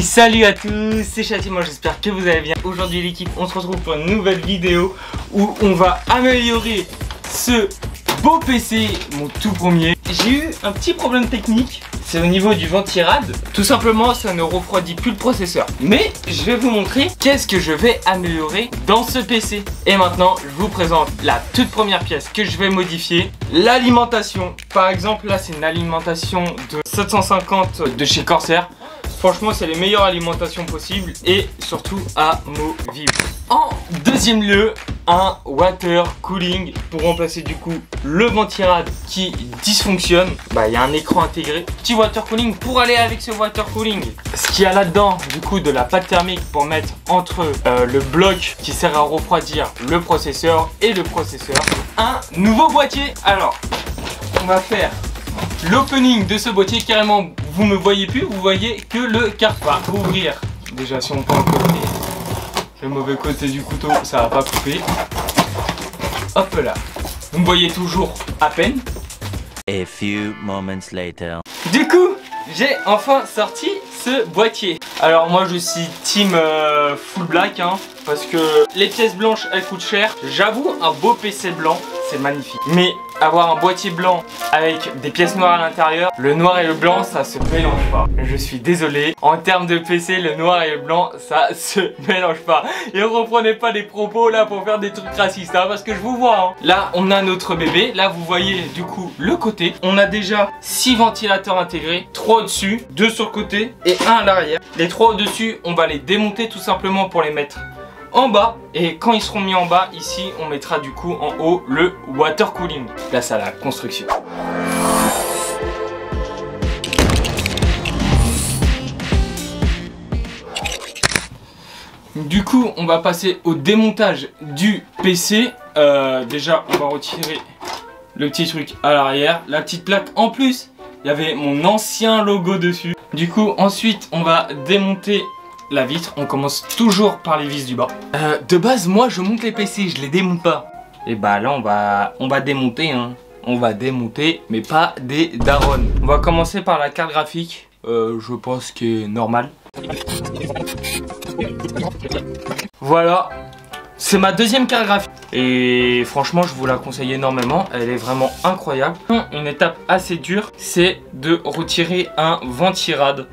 Salut à tous, c'est Chati, moi j'espère que vous allez bien. Aujourd'hui l'équipe, on se retrouve pour une nouvelle vidéo où on va améliorer ce beau PC, mon tout premier. J'ai eu un petit problème technique, c'est au niveau du ventirad. Tout simplement, ça ne refroidit plus le processeur. Mais je vais vous montrer qu'est-ce que je vais améliorer dans ce PC. Et maintenant, je vous présente la toute première pièce que je vais modifier, l'alimentation. Par exemple, là c'est une alimentation de 750 de chez Corsair. Franchement, c'est les meilleures alimentations possibles et surtout amovibles. En deuxième lieu, un water cooling pour remplacer du coup le ventirad qui dysfonctionne. Il y a un écran intégré. Petit water cooling pour aller avec ce water cooling. Ce qu'il y a là-dedans, du coup, de la pâte thermique pour mettre entre le bloc qui sert à refroidir le processeur et le processeur. Un nouveau boîtier. Alors, on va faire l'opening de ce boîtier. Carrément, vous me voyez plus, vous voyez que le carton va ouvrir. Déjà, si on prend le mauvais côté du couteau, ça va pas couper. Hop là. Vous me voyez toujours à peine. A few moments later. Du coup, j'ai enfin sorti ce boîtier. Alors moi je suis team full black parce que les pièces blanches elles coûtent cher. J'avoue, un beau PC blanc c'est magnifique. Mais avoir un boîtier blanc avec des pièces noires à l'intérieur, le noir et le blanc ça se mélange pas. Je suis désolé, en termes de PC, le noir et le blanc ça se mélange pas. Et reprenez pas des propos là pour faire des trucs racistes parce que je vous vois. Là on a notre bébé, là vous voyez du coup le côté. On a déjà 6 ventilateurs intégrés, 3 au-dessus, 2 sur le côté et 1 à l'arrière. Les 3 au-dessus on va les démonter tout simplement pour les mettre en bas, et quand ils seront mis en bas, ici on mettra du coup en haut le water cooling. Place à la construction. Du coup on va passer au démontage du PC. Déjà on va retirer le petit truc à l'arrière, la petite plaque. En plus il y avait mon ancien logo dessus. Du coup ensuite on va démonter la vitre. On commence toujours par les vis du bas. De base moi je monte les PC, je les démonte pas. Et bah là on va démonter On va démonter mais pas des darons. On va commencer par la carte graphique. Je pense qu'elle est normale. Voilà. C'est ma deuxième carte graphique. Et franchement je vous la conseille énormément. Elle est vraiment incroyable. Une étape assez dure, c'est de retirer un ventirad.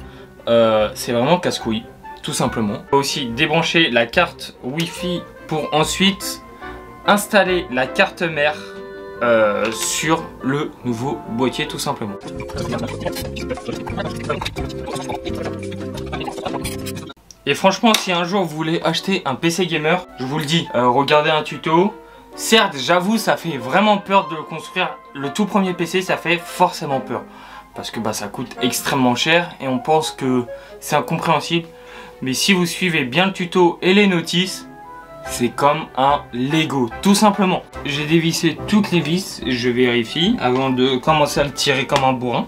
C'est vraiment casse-couille. Tout simplement. On va aussi débrancher la carte Wi-Fi pour ensuite installer la carte mère sur le nouveau boîtier tout simplement. Et franchement si un jour vous voulez acheter un PC gamer, je vous le dis, regardez un tuto. Certes j'avoue ça fait vraiment peur de le construire. Le tout premier PC ça fait forcément peur. Parce que ça coûte extrêmement cher et on pense que c'est incompréhensible. Mais si vous suivez bien le tuto et les notices, c'est comme un Lego, tout simplement. J'ai dévissé toutes les vis, je vérifie, avant de commencer à le tirer comme un bourrin.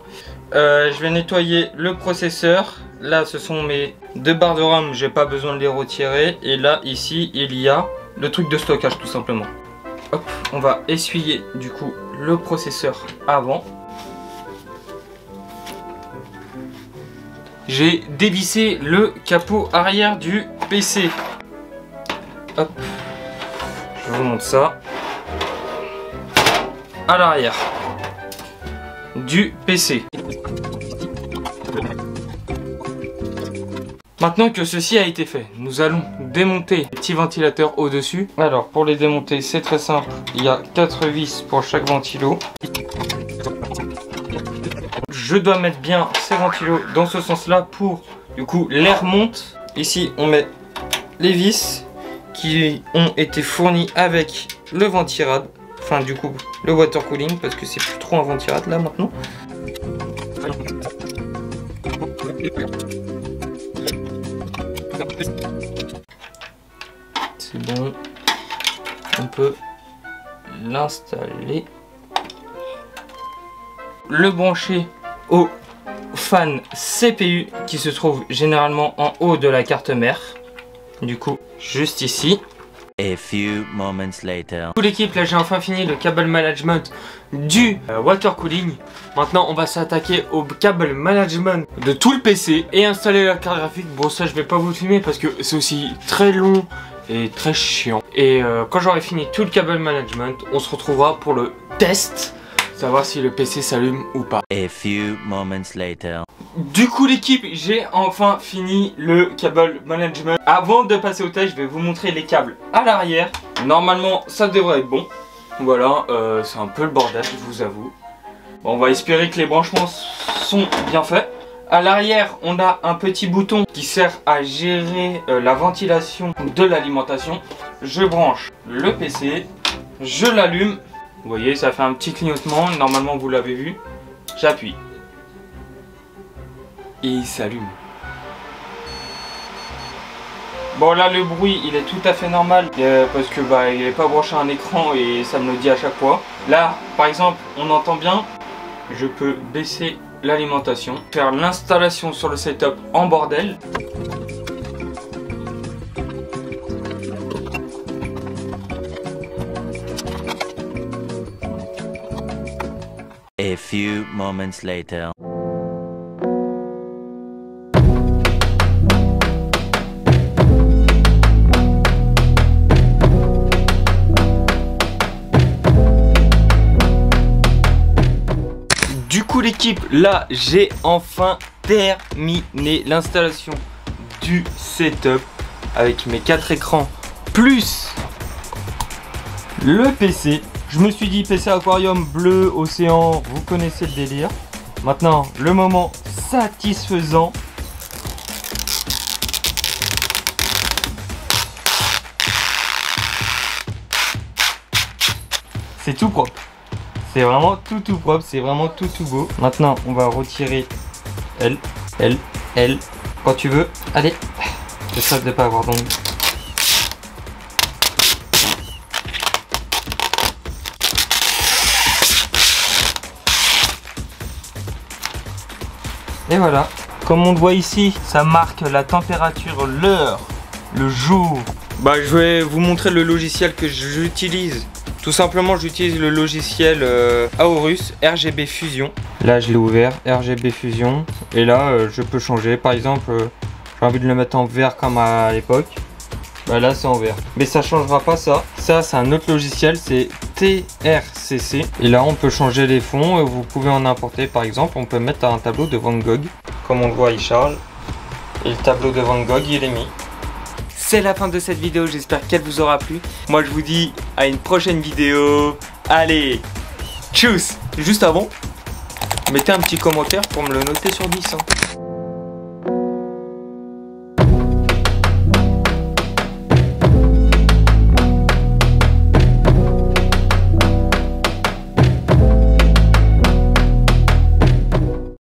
Je vais nettoyer le processeur. Là, ce sont mes 2 barres de RAM, j'ai pas besoin de les retirer. Et là, ici, il y a le truc de stockage, tout simplement. Hop, on va essuyer, du coup, le processeur avant. J'ai dévissé le capot arrière du PC. Hop. Je vous montre ça. À l'arrière du PC. Maintenant que ceci a été fait, nous allons démonter les petits ventilateurs au-dessus. Alors pour les démonter, c'est très simple. Il y a 4 vis pour chaque ventilo. Je dois mettre bien ces ventilos dans ce sens-là pour, du coup, l'air monte. Ici, on met les vis qui ont été fournies avec le ventirad. Enfin, du coup, le water cooling, parce que c'est plus trop un ventirad là maintenant. C'est bon. On peut l'installer. Le brancher au fan CPU qui se trouve généralement en haut de la carte mère. Du coup, juste ici. A few moments later. Toute l'équipe, là j'ai enfin fini le câble management du water cooling. Maintenant on va s'attaquer au câble management de tout le PC et installer la carte graphique. Bon ça je vais pas vous le filmer parce que c'est aussi très long et très chiant. Et quand j'aurai fini tout le câble management, on se retrouvera pour le test, savoir si le PC s'allume ou pas. A few moments later. Du coup l'équipe, j'ai enfin fini le câble management. Avant de passer au test, je vais vous montrer les câbles à l'arrière. Normalement ça devrait être bon. Voilà, c'est un peu le bordel, je vous avoue. Bon, on va espérer que les branchements sont bien faits. À l'arrière, on a un petit bouton qui sert à gérer la ventilation de l'alimentation. Je branche le PC, je l'allume. Vous voyez, ça fait un petit clignotement. Normalement, vous l'avez vu. J'appuie. Et il s'allume. Bon, là, le bruit, il est tout à fait normal. Parce que il n'est pas branché à un écran et ça me le dit à chaque fois. Là, par exemple, on entend bien. Je peux baisser l'alimentation, faire l'installation sur le setup en bordel. A few moments later. Du coup l'équipe, là j'ai enfin terminé l'installation du setup avec mes 4 écrans plus le PC. Je me suis dit PC aquarium bleu, océan, vous connaissez le délire. Maintenant le moment satisfaisant. C'est tout propre. C'est vraiment tout propre, c'est vraiment tout beau. Maintenant, on va retirer L, quand tu veux. Allez, j'espère de ne pas avoir d'ongles. Et voilà, comme on le voit ici, ça marque la température, l'heure, le jour. Je vais vous montrer le logiciel que j'utilise. Tout simplement, j'utilise le logiciel Aorus RGB Fusion. Là, je l'ai ouvert, RGB Fusion. Et là, je peux changer. Par exemple, j'ai envie de le mettre en vert comme à l'époque. Là, c'est en vert. Mais ça changera pas ça. Ça, c'est un autre logiciel, c'est TRCC. Et là, on peut changer les fonds. Vous pouvez en importer, par exemple. On peut mettre un tableau de Van Gogh. Comme on le voit, il charge. Et le tableau de Van Gogh, il est mis. C'est la fin de cette vidéo, j'espère qu'elle vous aura plu. Moi je vous dis à une prochaine vidéo. Allez, tchuss. Juste avant, mettez un petit commentaire pour me le noter sur 10.